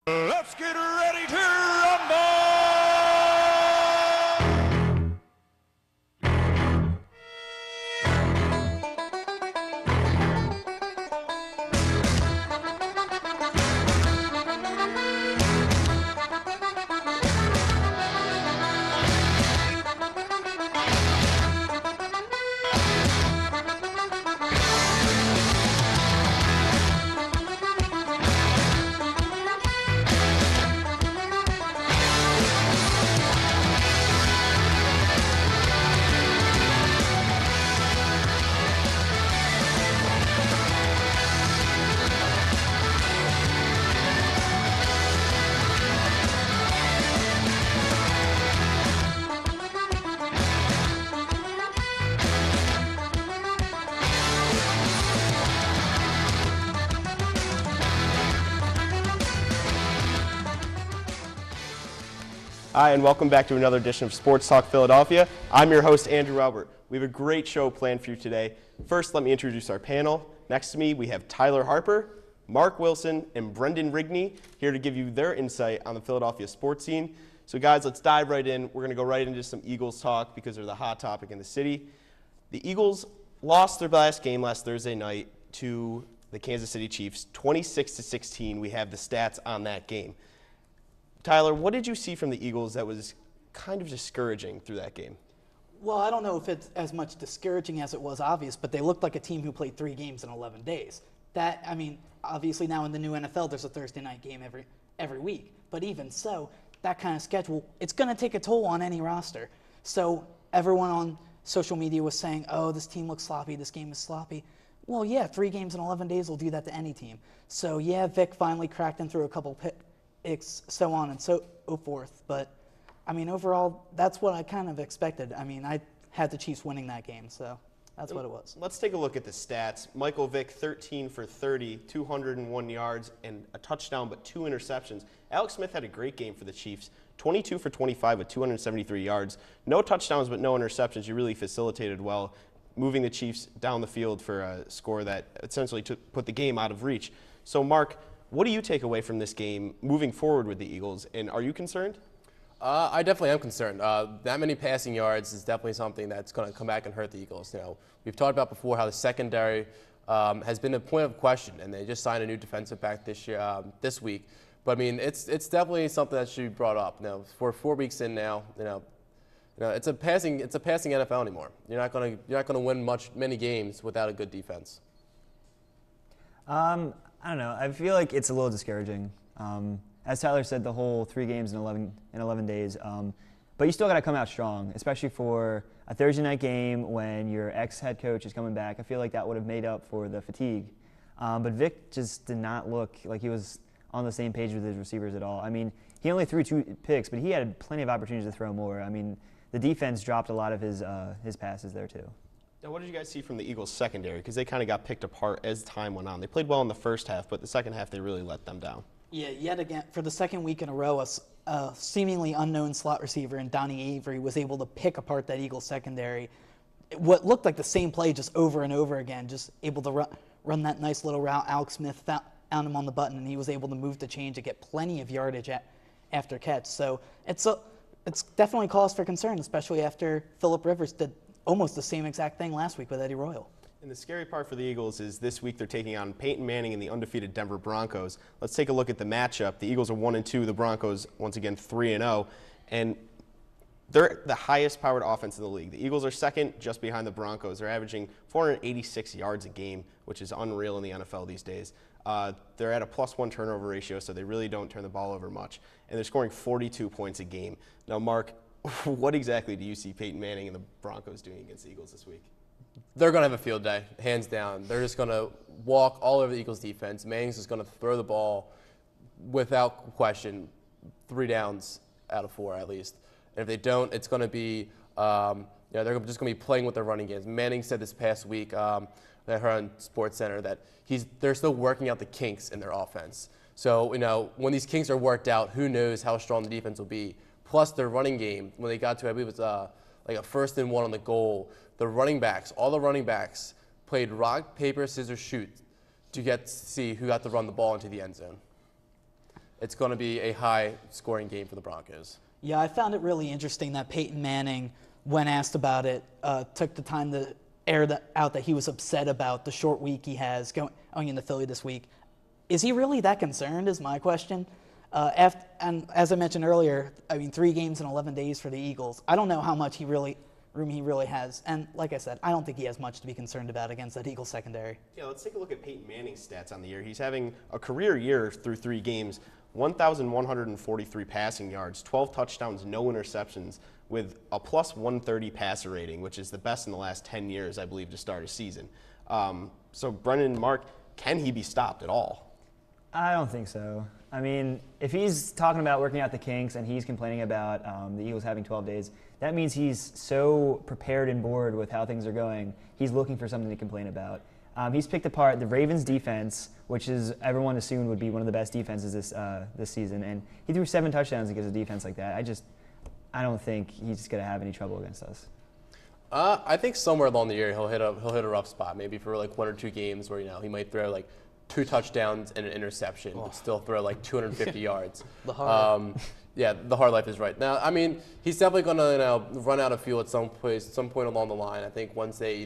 Let's get ready to rumble! Hi, and welcome back to another edition of Sports Talk Philadelphia. I'm your host, Andrew Albert. We have a great show planned for you today. First, let me introduce our panel. Next to me, we have Tyler Harper, Mark Wilson, and Brendan Rigney here to give you their insight on the Philadelphia sports scene. So, guys, let's dive right in. We're going to go right into some Eagles talk because they're the hot topic in the city. The Eagles lost their last game last Thursday night to the Kansas City Chiefs, 26-16. We have the stats on that game. Tyler, what did you see from the Eagles that was kind of discouraging through that game? Well, I don't know if it's as much discouraging as it was obvious, but they looked like a team who played 3 games in 11 days. Obviously now in the new NFL, there's a Thursday night game every week. But even so, that kind of schedule, it's going to take a toll on any roster. So everyone on social media was saying, oh, this team looks sloppy, this game is sloppy. Well, yeah, 3 games in 11 days will do that to any team. So, yeah, Vic finally cracked in through a couple picks, so on and so forth. But, overall, that's what I kind of expected. I had the Chiefs winning that game, so that's what it was. Let's take a look at the stats. Michael Vick, 13 for 30, 201 yards, and a touchdown, but 2 interceptions. Alex Smith had a great game for the Chiefs, 22 for 25 with 273 yards. No touchdowns, but no interceptions. You really facilitated well, moving the Chiefs down the field for a score that essentially put the game out of reach. So, Mark, what do you take away from this game moving forward with the Eagles, and are you concerned? I definitely am concerned. That many passing yards is definitely something that's going to come back and hurt the Eagles. We've talked about before how the secondary has been a point of question, and they just signed a new defensive back this week. But it's definitely something that should be brought up. We're 4 weeks in now. It's a passing NFL anymore. You're not going to win many games without a good defense. I don't know. I feel like it's a little discouraging. As Tyler said, the whole 3 games in 11 days. But you still got to come out strong, especially for a Thursday night game when your ex-head coach is coming back. I feel like that would have made up for the fatigue. But Vic just did not look like he was on the same page with his receivers at all. He only threw 2 picks, but he had plenty of opportunities to throw more. The defense dropped a lot of his passes there too. Now, what did you guys see from the Eagles secondary? Because they kind of got picked apart as time went on. They played well in the first half, but the second half they really let them down. Yeah, yet again, for the second week in a row, a seemingly unknown slot receiver in Donnie Avery was able to pick apart that Eagles secondary. What looked like the same play just over and over again, just able to run that nice little route. Alex Smith found him on the button, and he was able to move the chain to get plenty of yardage after catch. So it's definitely cause for concern, especially after Phillip Rivers did almost the same exact thing last week with Eddie Royal. And the scary part for the Eagles is this week they're taking on Peyton Manning and the undefeated Denver Broncos. Let's take a look at the matchup. The Eagles are 1-2, the Broncos, once again, 3-0. And they're the highest powered offense in the league. The Eagles are second, just behind the Broncos. They're averaging 486 yards a game, which is unreal in the NFL these days. They're at a +1 turnover ratio, so they really don't turn the ball over much. And they're scoring 42 points a game. Now, Mark, what exactly do you see Peyton Manning and the Broncos doing against the Eagles this week? They're going to have a field day, hands down. They're just going to walk all over the Eagles' defense. Manning's just going to throw the ball without question 3 downs out of 4 at least. And if they don't, it's going to be they're just going to be playing with their running games. Manning said this past week that I heard on SportsCenter that they're still working out the kinks in their offense. So, when these kinks are worked out, who knows how strong the defense will be. Plus their running game, when they got to, I believe it was like a 1st and 1 on the goal, all the running backs played rock, paper, scissors, shoot to see who got to run the ball into the end zone. it's going to be a high-scoring game for the Broncos. Yeah, I found it really interesting that Peyton Manning, when asked about it, took the time to air out that he was upset about the short week he has going into Philly this week. Is he really that concerned, is my question. And as I mentioned earlier, 3 games in 11 days for the Eagles. I don't know how much room he really has. And like I said, I don't think he has much to be concerned about against that Eagles secondary. Yeah, let's take a look at Peyton Manning's stats on the year. He's having a career year through 3 games, 1,143 passing yards, 12 touchdowns, no interceptions, with a plus 130 passer rating, which is the best in the last 10 years, I believe, to start a season. So Brendan and Mark, can he be stopped at all? I don't think so. I mean, if he's talking about working out the kinks and he's complaining about the Eagles having 12 days, that means he's so prepared and bored with how things are going, he's looking for something to complain about. He's picked apart the Ravens' defense, which is everyone assumed would be one of the best defenses this season, and he threw 7 touchdowns against a defense like that. I don't think he's going to have any trouble against us. I think somewhere along the year he'll hit a rough spot, maybe for like 1 or 2 games where he might throw like 2 touchdowns and an interception, but still throw like 250 yards. The hard. Yeah, the hard life is right. Now, I mean, he's definitely going to run out of fuel at some point along the line. I think once they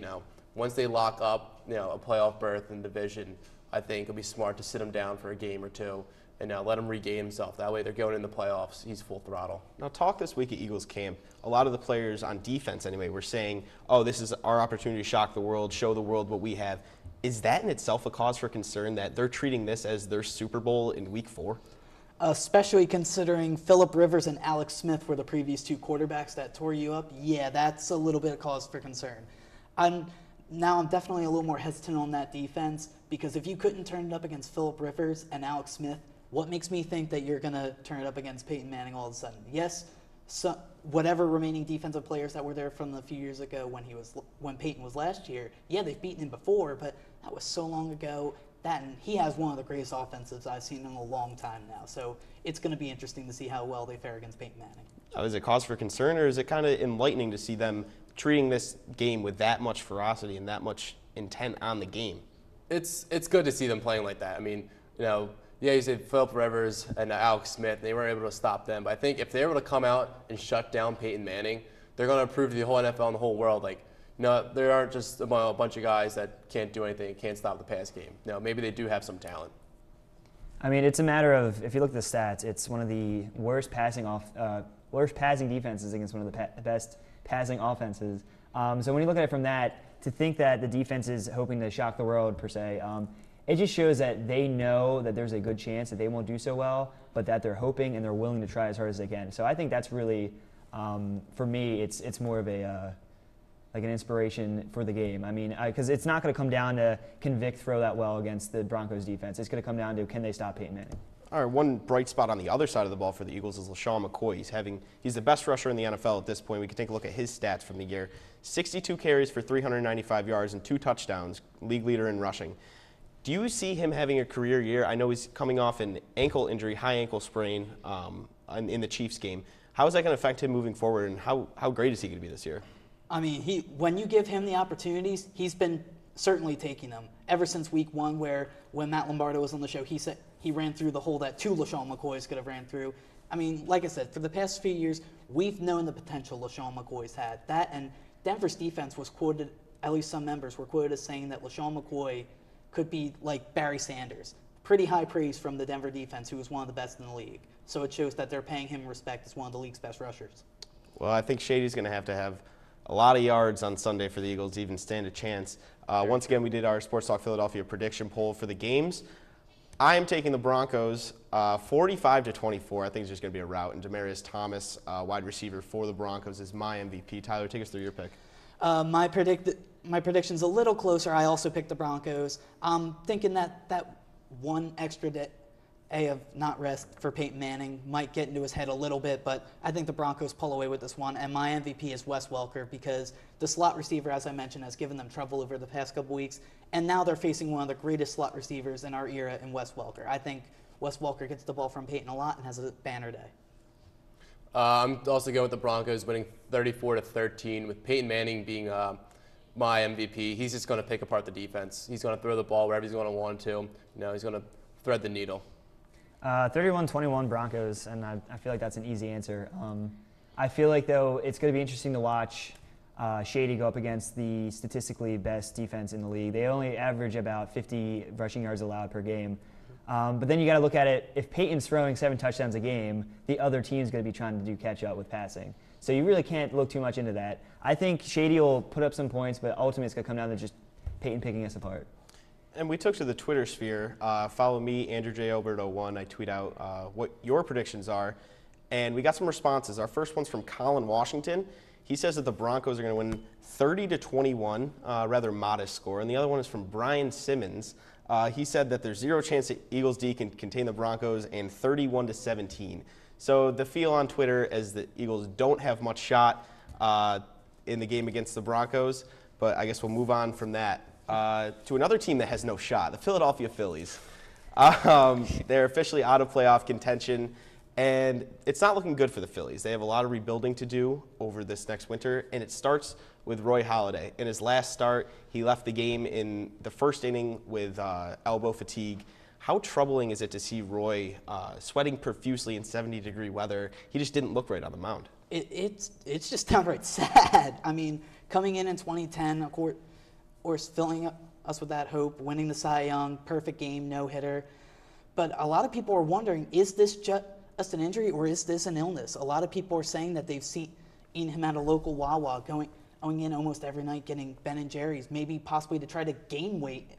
lock up a playoff berth in division, I think it'll be smart to sit him down for a game or 2 and let him regain himself. That way, they're going in the playoffs. He's full throttle. Now, talk this week at Eagles camp. A lot of the players on defense, anyway, were saying, "Oh, this is our opportunity to shock the world, show the world what we have." Is that in itself a cause for concern that they're treating this as their Super Bowl in Week 4? Especially considering Phillip Rivers and Alex Smith were the previous 2 quarterbacks that tore you up. Yeah, that's a little bit of cause for concern. I'm definitely a little more hesitant on that defense because if you couldn't turn it up against Phillip Rivers and Alex Smith, what makes me think that you're going to turn it up against Peyton Manning all of a sudden? Yes, whatever remaining defensive players that were there from a few years ago when Peyton was last year, yeah, they've beaten him before, but that was so long ago. And he has one of the greatest offensives I've seen in a long time now. So it's going to be interesting to see how well they fare against Peyton Manning. Is it cause for concern, or is it kind of enlightening to see them treating this game with that much ferocity and that much intent on the game? It's good to see them playing like that. I mean, you said Phillip Rivers and Alex Smith, they weren't able to stop them. But I think if they're able to come out and shut down Peyton Manning, they're going to prove to the whole NFL and the whole world, there aren't just a bunch of guys that can't do anything, can't stop the pass game. Maybe they do have some talent. I mean, it's a matter of, if you look at the stats, it's one of the worst passing defenses against one of the best passing offenses. So when you look at it from that, to think that the defense is hoping to shock the world, per se, it just shows that they know that there's a good chance that they won't do so well, but that they're hoping and they're willing to try as hard as they can. So I think that's really, for me, it's more of like an inspiration for the game. I mean, because it's not going to come down to can Vic throw that well against the Broncos defense. It's going to come down to can they stop Peyton Manning. All right, one bright spot on the other side of the ball for the Eagles is LaShawn McCoy. He's the best rusher in the NFL at this point. We can take a look at his stats from the year. 62 carries for 395 yards and 2 touchdowns, league leader in rushing. Do you see him having a career year? I know he's coming off an ankle injury, high ankle sprain in the Chiefs game. How is that going to affect him moving forward, and how great is he going to be this year? I mean, when you give him the opportunities, he's been certainly taking them. Ever since week 1, when Matt Lombardo was on the show, he said he ran through the hole that 2 LaShawn McCoys could have ran through. I mean, like I said, for the past few years, we've known the potential LaShawn McCoy's had. That and Denver's defense was quoted, at least some members were quoted as saying that LaShawn McCoy could be like Barry Sanders. Pretty high praise from the Denver defense, who was one of the best in the league. So it shows that they're paying him respect as one of the league's best rushers. Well, I think Shady's going to have a lot of yards on Sunday for the Eagles to even stand a chance. Once again, we did our SportsTalk Philadelphia prediction poll for the games. I am taking the Broncos 45-24. I think it's just going to be a rout. And Demaryius Thomas, wide receiver for the Broncos, is my MVP. Tyler, take us through your pick. My prediction's a little closer. I also picked the Broncos. I'm thinking that one extra day of not rest for Peyton Manning might get into his head a little bit, but I think the Broncos pull away with this one, and my MVP is Wes Welker because the slot receiver, as I mentioned, has given them trouble over the past couple weeks, and now they're facing one of the greatest slot receivers in our era in Wes Welker. I think Wes Welker gets the ball from Peyton a lot and has a banner day. I'm also going with the Broncos winning 34-13 with Peyton Manning being my MVP. He's just going to pick apart the defense. He's going to throw the ball wherever he's going to want to. He's going to thread the needle. 31-21 Broncos, and I feel like that's an easy answer. I feel like, though, it's going to be interesting to watch Shady go up against the statistically best defense in the league. They only average about 50 rushing yards allowed per game. But then you got to look at it. If Peyton's throwing 7 touchdowns a game, the other team's going to be trying to do catch up with passing. So you really can't look too much into that. I think Shady will put up some points, but ultimately it's going to come down to just Peyton picking us apart. And we took to the Twitter sphere. Follow me, Andrew J. Obert01. I tweet out what your predictions are. And we got some responses. Our first one's from Colin Washington. He says that the Broncos are going to win 30-21, rather modest score. And the other one is from Brian Simmons. He said that there's 0 chance that Eagles D can contain the Broncos, and 31-17. So the feel on Twitter is that Eagles don't have much shot in the game against the Broncos. But I guess we'll move on from that to another team that has no shot, the Philadelphia Phillies. They're officially out of playoff contention. And it's not looking good for the Phillies. They have a lot of rebuilding to do over this next winter, and it starts with Roy Halladay. In his last start, he left the game in the first inning with elbow fatigue. How troubling is it to see Roy sweating profusely in 70-degree weather? He just didn't look right on the mound. It's just downright sad. I mean, coming in 2010, of course, filling us with that hope, winning the Cy Young, perfect game, no-hitter. But a lot of people are wondering, is this just an injury or is this an illness? A lot of people are saying that they've seen him at a local Wawa going in almost every night getting Ben & Jerry's, maybe possibly to try to gain weight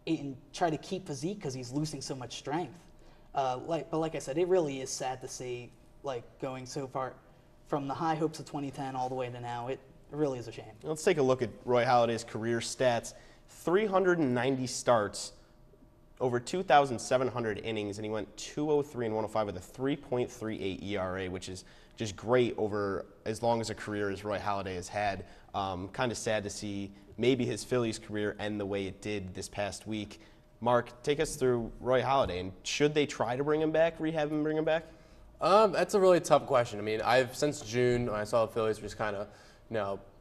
and try to keep physique because he's losing so much strength. But like I said, it really is sad to see going so far from the high hopes of 2010 all the way to now. It really is a shame. Let's take a look at Roy Halladay's career stats. 390 starts, over 2,700 innings, and he went 203-105 with a 3.38 ERA, which is just great over as long as a career as Roy Halladay has had. Kind of sad to see maybe his Phillies career end the way it did this past week. Mark, take us through Roy Halladay, and should they try to bring him back, rehab him, bring him back? That's a really tough question. I mean, since June when I saw the Phillies were just kind of,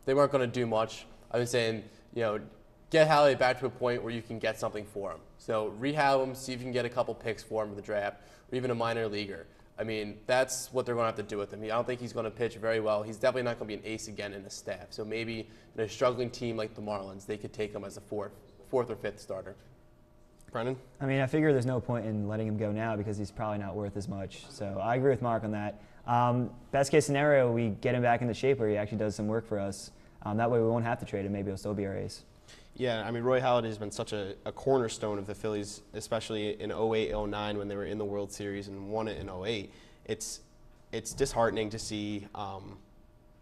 they weren't going to do much. I've been saying, get Halladay back to a point where you can get something for him. So rehab him, see if you can get a couple picks for him in the draft, or even a minor leaguer. I mean, that's what they're going to have to do with him. I don't think he's going to pitch very well. He's definitely not going to be an ace again in the staff. So maybe in a struggling team like the Marlins, they could take him as a fourth or fifth starter. Brendan? I mean, I figure there's no point in letting him go now because he's probably not worth as much. So I agree with Mark on that. Best case scenario, we get him back into shape where he actually does some work for us. That way we won't have to trade him. Maybe he'll still be our ace. Yeah, I mean, Roy Halladay has been such a cornerstone of the Phillies, especially in 08-09 when they were in the World Series and won it in 08. It's disheartening to see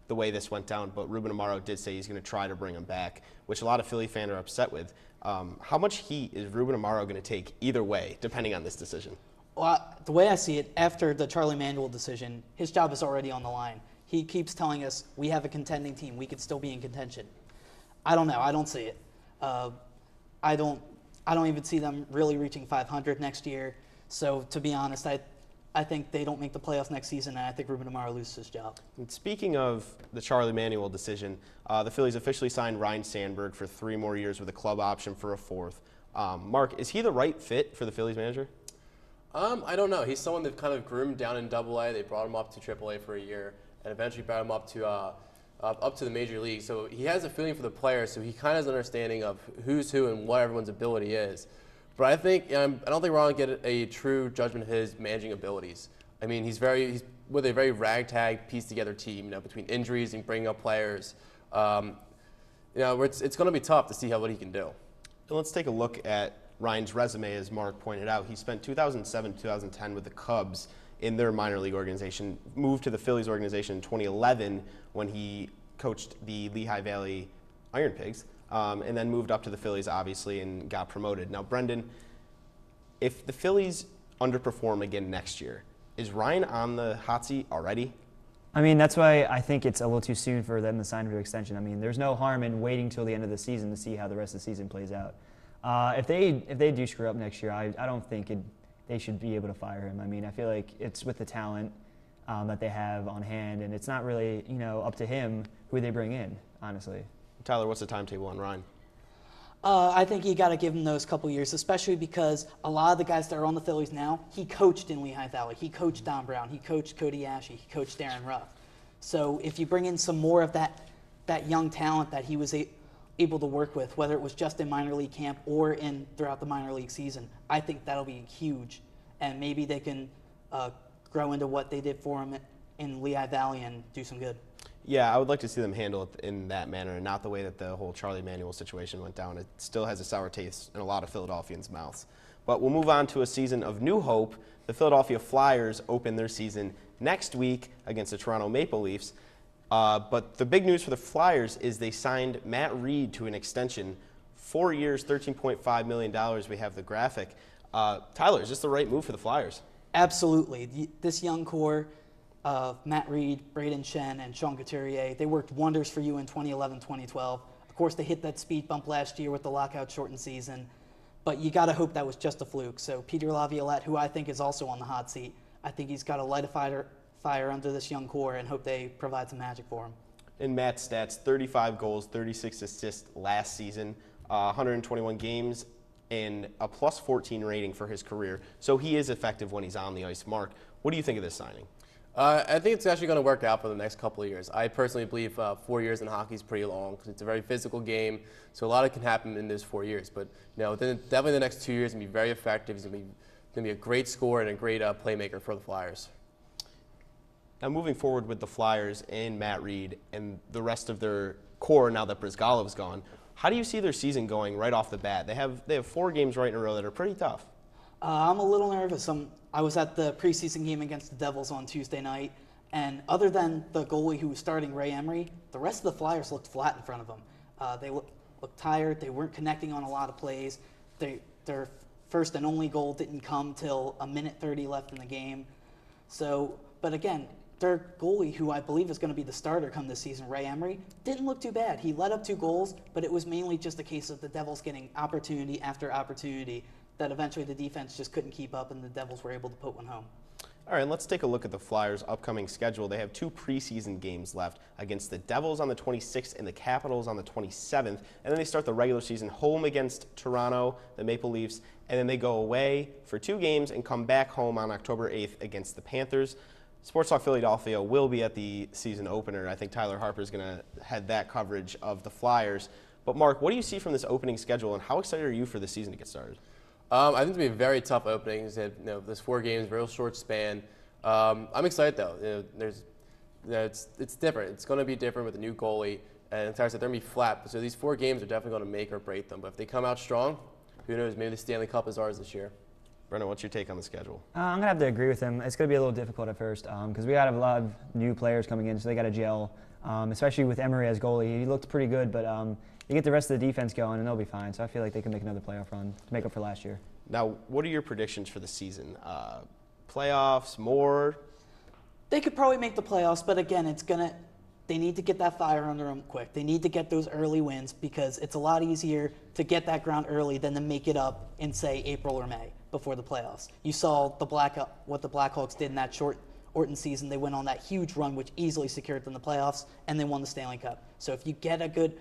the way this went down, but Ruben Amaro did say he's going to try to bring him back, which a lot of Philly fans are upset with. How much heat is Ruben Amaro going to take either way, depending on this decision? Well, the way I see it, after the Charlie Manuel decision, his job is already on the line. He keeps telling us, we have a contending team. We could still be in contention. I don't know. I don't see it. I don't even see them really reaching 500 next year. So to be honest, I think they don't make the playoffs next season, and I think Ruben Amaro loses his job. And speaking of the Charlie Manuel decision, the Phillies officially signed Ryne Sandberg for 3 more years with a club option for a 4th. Mark, is he the right fit for the Phillies manager? I don't know. He's someone they've kind of groomed down in AA. They brought him up to AAA for a year and eventually brought him up to the major league. So he has a feeling for the players, so he kind of has an understanding of who's who and what everyone's ability is. But I don't think we're going to get a true judgment of his managing abilities. I mean, he's with a very ragtag, pieced-together team, between injuries and bringing up players. It's going to be tough to see what he can do. And let's take a look at Ryan's resume, as Mark pointed out. He spent 2007-2010 with the Cubs in their minor league organization, moved to the Phillies organization in 2011 when he coached the Lehigh Valley Iron Pigs, and then moved up to the Phillies, obviously, and got promoted. Now, Brendan, if the Phillies underperform again next year, is Ryan on the hot seat already? I mean, that's why I think it's a little too soon for them to sign him to extension. I mean, there's no harm in waiting till the end of the season to see how the rest of the season plays out. If they do screw up next year, I don't think they should be able to fire him. I mean, I feel like it's with the talent that they have on hand, and it's not really up to him who they bring in, honestly. Tyler, what's the timetable on Ryan? I think you got to give him those couple years, especially because a lot of the guys that are on the Phillies now, he coached in Lehigh Valley. He coached Don Brown. He coached Cody Ashe. He coached Darren Ruff. So if you bring in some more of that young talent that he was able to work with, whether it was just in minor league camp or throughout the minor league season, I think that'll be huge. And maybe they can grow into what they did for him in Lehigh Valley and do some good. Yeah, I would like to see them handle it in that manner and not the way that the whole Charlie Manuel situation went down. It still has a sour taste in a lot of Philadelphians' mouths. But we'll move on to a season of new hope. The Philadelphia Flyers open their season next week against the Toronto Maple Leafs. But the big news for the Flyers is they signed Matt Reed to an extension, 4 years, $13.5 million. We have the graphic. Tyler, is this the right move for the Flyers? Absolutely. This young core of Matt Reed, Braden Shen, and Sean Couturier, they worked wonders for you in 2011-2012. Of course, they hit that speed bump last year with the lockout-shortened season, but you got to hope that was just a fluke. So Peter Laviolette, who I think is also on the hot seat, I think he's got to light a fire under this young core and hope they provide some magic for him. In Matt's stats, 35 goals, 36 assists last season, 121 games, and a plus 14 rating for his career. So he is effective when he's on the ice. Mark, what do you think of this signing? I think it's actually going to work out for the next couple of years. I personally believe 4 years in hockey is pretty long because it's a very physical game. So a lot can happen in those 4 years. But within definitely the next 2 years, he's going to be very effective. He's going to be a great scorer and a great playmaker for the Flyers. Now moving forward with the Flyers and Matt Reed and the rest of their core now that Brizgalov's gone, how do you see their season going right off the bat? They have 4 games right in a row that are pretty tough. I'm a little nervous. I was at the preseason game against the Devils on Tuesday night, and other than the goalie who was starting, Ray Emery, the rest of the Flyers looked flat in front of them. They looked tired. They weren't connecting on a lot of plays. Their first and only goal didn't come till a minute 30 left in the game. So, but again, their goalie, who I believe is going to be the starter come this season, Ray Emery, didn't look too bad. He let up 2 goals, but it was mainly just a case of the Devils getting opportunity after opportunity that eventually the defense just couldn't keep up and the Devils were able to put one home. All right, let's take a look at the Flyers' upcoming schedule. They have 2 preseason games left against the Devils on the 26th and the Capitals on the 27th. And then they start the regular season home against Toronto, the Maple Leafs, and then they go away for 2 games and come back home on October 8th against the Panthers. SportsTalk Philadelphia will be at the season opener. I think Tyler Harper is going to head that coverage of the Flyers. But Mark, what do you see from this opening schedule, and how excited are you for the season to get started? I think it's going to be a very tough opening. There's 4 games, real short span. I'm excited though. It's different. It's going to be different with a new goalie, and as I said, they're going to be flat. So these 4 games are definitely going to make or break them. But if they come out strong, who knows? Maybe the Stanley Cup is ours this year. Brennan, what's your take on the schedule? I'm going to have to agree with him. It's going to be a little difficult at first because we got a lot of new players coming in, so they got to gel, especially with Emery as goalie. He looked pretty good, but you get the rest of the defense going, and they'll be fine. So I feel like they can make another playoff run to make up for last year. Now, what are your predictions for the season? Playoffs, more? They could probably make the playoffs, but again, they need to get that fire under them quick. They need to get those early wins because it's a lot easier to get that ground early than to make it up in, say, April or May before the playoffs. You saw what the Blackhawks did in that short Orton season. They went on that huge run, which easily secured them the playoffs, and they won the Stanley Cup. So if you get a good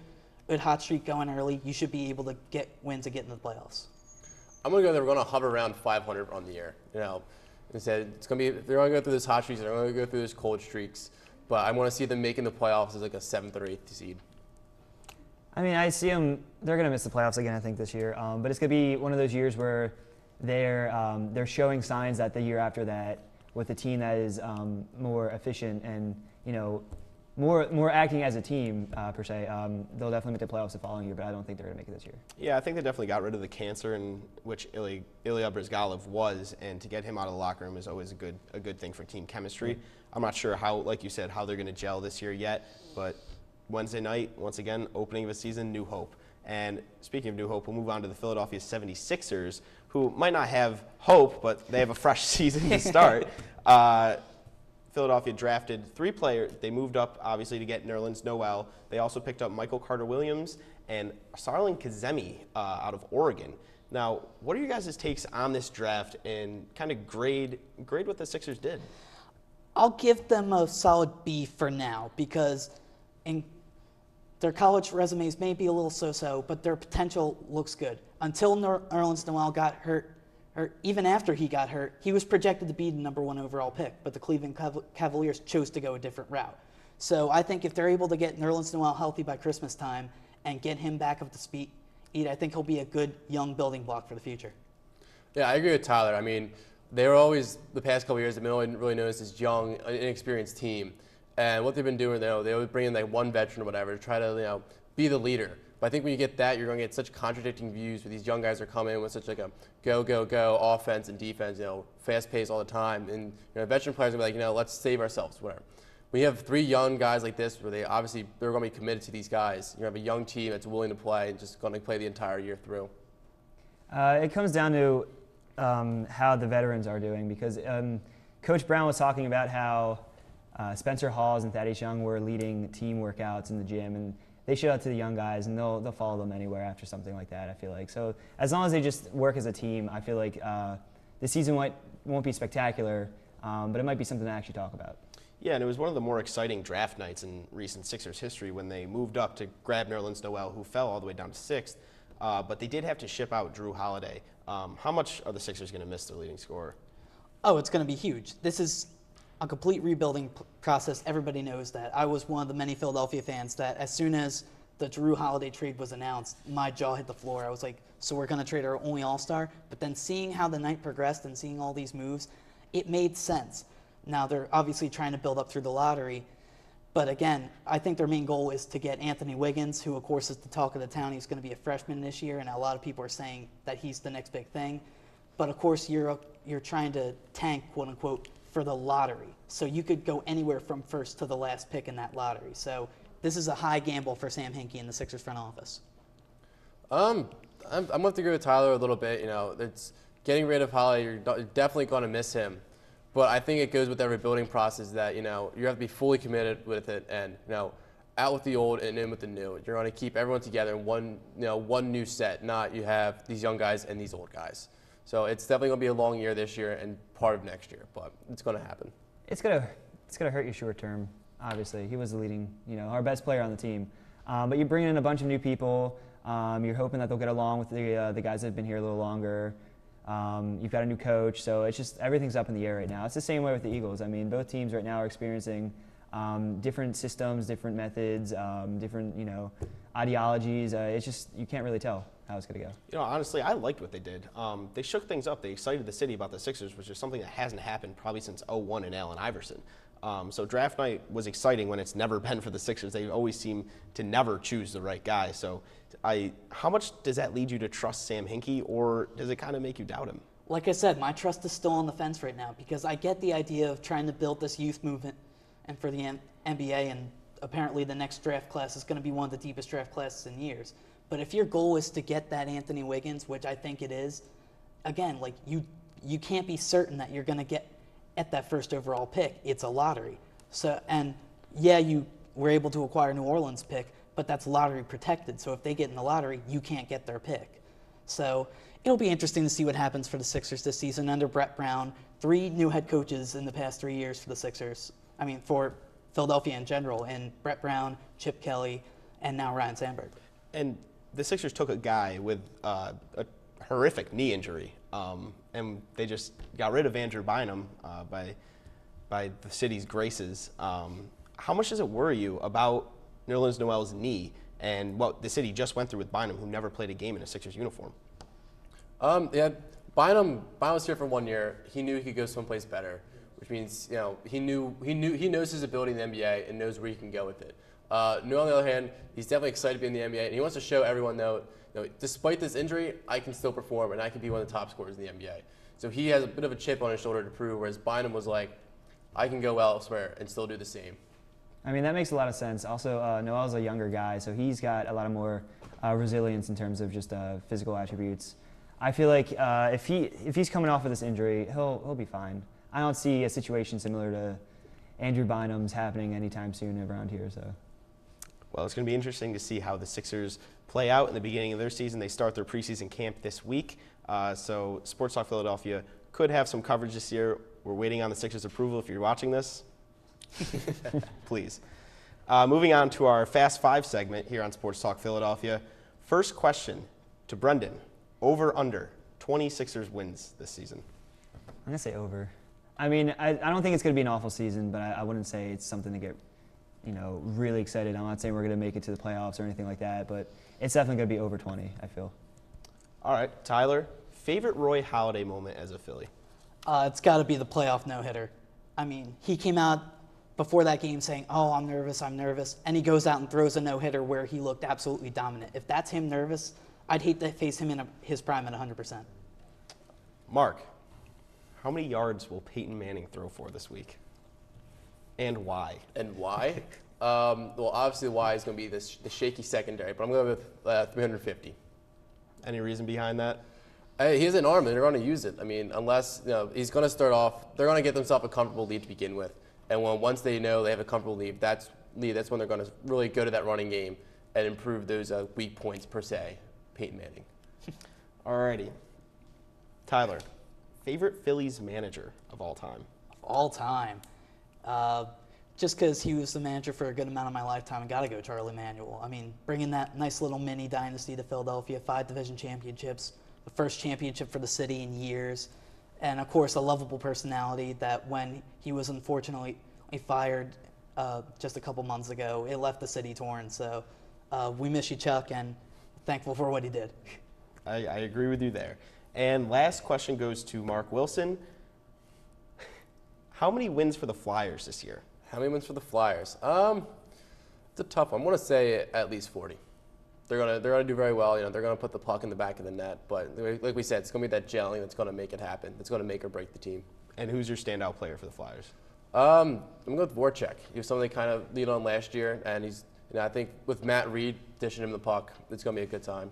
hot streak going early, you should be able to get wins and get into the playoffs. I'm going to go there. We're going to hover around 500 on the year. Instead, it's going to be, they're going to go through those hot streaks, they're going to go through those cold streaks. But I want to see them making the playoffs as like a 7th or 8th seed. I mean, I see them, they're going to miss the playoffs again, I think, this year. But it's going to be one of those years where they're showing signs that the year after that, with a team that is more efficient and, more acting as a team, per se, they'll definitely make the playoffs the following year, but I don't think they're going to make it this year. Yeah, I think they definitely got rid of the cancer in which Ilya Brizgalov was, and to get him out of the locker room is always a good thing for team chemistry. Mm-hmm. I'm not sure how, like you said, how they're going to gel this year yet, but Wednesday night, once again, opening of a season, new hope. And speaking of new hope, we'll move on to the Philadelphia 76ers, who might not have hope, but they have a fresh season to start. Philadelphia drafted 3 players. They moved up, obviously, to get Nerlens Noel. They also picked up Michael Carter-Williams and Sarlin Kazemi out of Oregon. Now, what are your guys' takes on this draft and kind of grade what the Sixers did? I'll give them a solid B for now because their college resumes may be a little so-so, but their potential looks good. Until Nerlens Noel got hurt, or even after he got hurt, he was projected to be the #1 overall pick, but the Cleveland Cavaliers chose to go a different route. So I think if they're able to get Nerlens Noel healthy by Christmas time and get him back up to speed, I think he'll be a good young building block for the future. Yeah, I agree with Tyler. I mean, they were always, the past couple of years, they've been really known as this young, inexperienced team. And what they've been doing, they always bring in like one veteran or whatever to try to, be the leader. But I think when you get that, you're going to get such contradicting views where these young guys are coming in with such like a go offense and defense, fast pace all the time. And veteran players are going to be like, let's save ourselves, whatever. When you have 3 young guys like this, where they're going to be committed to these guys. You have a young team that's willing to play and just going to play the entire year through. It comes down to how the veterans are doing, because Coach Brown was talking about how Spencer Hawes and Thaddeus Young were leading team workouts in the gym, and they show out to the young guys, and they'll follow them anywhere after something like that, I feel like. So as long as they just work as a team, I feel like the season won't be spectacular, but it might be something to actually talk about. Yeah, and it was one of the more exciting draft nights in recent Sixers history when they moved up to grab Nerlens Noel, who fell all the way down to 6th. But they did have to ship out Drew Holiday. How much are the Sixers going to miss their leading scorer? Oh, it's going to be huge. This is a complete rebuilding process. Everybody knows that. I was one of the many Philadelphia fans that as soon as the Drew Holiday trade was announced, my jaw hit the floor. I was like, so we're going to trade our only all-star? But then seeing how the night progressed and seeing all these moves, it made sense. Now, they're obviously trying to build up through the lottery. But again, I think their main goal is to get Anthony Wiggins, who, of course, is the talk of the town. He's going to be a freshman this year, and a lot of people are saying that he's the next big thing. But, of course, you're trying to tank, quote-unquote, for the lottery. So you could go anywhere from first to the last pick in that lottery. So this is a high gamble for Sam Hinkie and the Sixers front office. I'm going to agree with Tyler a little bit. It's getting rid of Holiday. You're definitely going to miss him. But I think it goes with that rebuilding process that, you have to be fully committed with it and, out with the old and in with the new. You're going to keep everyone together in one new set, not you have these young guys and these old guys. So it's definitely going to be a long year this year and part of next year, but it's going to happen. It's gonna hurt you short term. Obviously, he was the leading, our best player on the team. But you bring in a bunch of new people. You're hoping that they'll get along with the guys that have been here a little longer. You've got a new coach, so it's just everything's up in the air right now. It's the same way with the Eagles. I mean, both teams right now are experiencing different systems, different methods, different ideologies. It's just you can't really tell how it's going to go. Honestly, I liked what they did. They shook things up. They excited the city about the Sixers, which is something that hasn't happened probably since '01 and Allen Iverson. So draft night was exciting when it's never been for the Sixers. They always seem to never choose the right guy. So how much does that lead you to trust Sam Hinkie, or does it kind of make you doubt him? Like I said, my trust is still on the fence right now because I get the idea of trying to build this youth movement and for the NBA, and apparently the next draft class is going to be one of the deepest draft classes in years. But if your goal is to get that Anthony Wiggins, which I think it is, again, like you can't be certain that you're going to get at that first overall pick. It's a lottery. So, and yeah, you were able to acquire New Orleans pick, but that's lottery protected. So if they get in the lottery, you can't get their pick. So it'll be interesting to see what happens for the Sixers this season under Brett Brown. 3 new head coaches in the past 3 years for the Sixers. I mean, for Philadelphia in general, and Brett Brown, Chip Kelly, and now Ryan Sandberg. And the Sixers took a guy with a horrific knee injury, and they just got rid of Andrew Bynum by the city's graces. How much does it worry you about Nerlens Noel's knee and what the city just went through with Bynum, who never played a game in a Sixers uniform? Yeah, Bynum was here for 1 year. He knew he could go someplace better, which means he knows his ability in the NBA and knows where he can go with it. Noel, on the other hand, he's definitely excited to be in the NBA, and he wants to show everyone that, despite this injury, I can still perform, and I can be one of the top scorers in the NBA. So he has a bit of a chip on his shoulder to prove, whereas Bynum was like, I can go elsewhere and still do the same. I mean, that makes a lot of sense. Also, Noel's a younger guy, so he's got a lot of more resilience in terms of just physical attributes. I feel like if he's coming off of this injury, he'll be fine. I don't see a situation similar to Andrew Bynum's happening anytime soon around here. So. Well, it's going to be interesting to see how the Sixers play out in the beginning of their season. They start their preseason camp this week. So SportsTalk Philadelphia could have some coverage this year. We're waiting on the Sixers' approval if you're watching this. Please. Moving on to our Fast Five segment here on Sports Talk Philadelphia. First question to Brendan. Over, under, 26ers wins this season. I'm going to say over. I mean, I don't think it's going to be an awful season, but I wouldn't say it's something to get, really excited. I'm not saying we're going to make it to the playoffs or anything like that, but it's definitely going to be over 20, I feel. All right, Tyler, favorite Roy Halladay moment as a Philly? It's got to be the playoff no-hitter. I mean, he came out before that game saying, "Oh, I'm nervous, and he goes out and throws a no-hitter where he looked absolutely dominant. If that's him nervous, I'd hate to face him in his prime at 100%. Mark, how many yards will Peyton Manning throw for this week? And why? And why? Well, obviously why is going to be the shaky secondary, but I'm going to go with 350. Any reason behind that? He has an arm, and they're going to use it. I mean, unless he's going to start off, they're going to get themselves a comfortable lead to begin with. And once they know they have a comfortable lead, that's when they're going to really go to that running game and improve those weak points per se. Peyton Manning. Alrighty. Tyler, favorite Phillies manager of all time? All time. Just because he was the manager for a good amount of my lifetime, I got to go Charlie Manuel. I mean, bringing that nice little mini dynasty to Philadelphia, 5 division championships, the first championship for the city in years, and of course a lovable personality that when he was unfortunately fired just a couple months ago, it left the city torn. So we miss you, Chuck, and thankful for what he did. I agree with you there. And last question goes to Mark Wilson. How many wins for the Flyers this year? How many wins for the Flyers? It's a tough one. I'm going to say at least 40. They're gonna do very well. They're gonna put the puck in the back of the net. But like we said, it's gonna be that gelling that's gonna make it happen. It's gonna make or break the team. And who's your standout player for the Flyers? I'm gonna go with Voracek. He was something they kind of lead on last year, and he's. I think with Matt Reed dishing him the puck, it's gonna be a good time.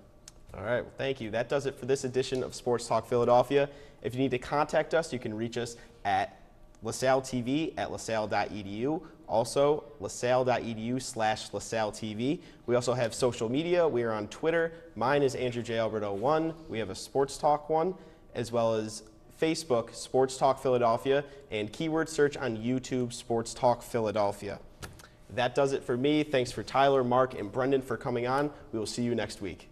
All right, well, thank you. That does it for this edition of Sports Talk Philadelphia. If you need to contact us, you can reach us at lasalletv@lasalle.edu. Also, lasalle.edu/lasalletv. We also have social media. We are on Twitter. Mine is Andrew J. Alberto 1. We have a Sports Talk 1, as well as Facebook, Sports Talk Philadelphia, and keyword search on YouTube, Sports Talk Philadelphia. That does it for me. Thanks for Tyler, Mark, and Brendan for coming on. We will see you next week.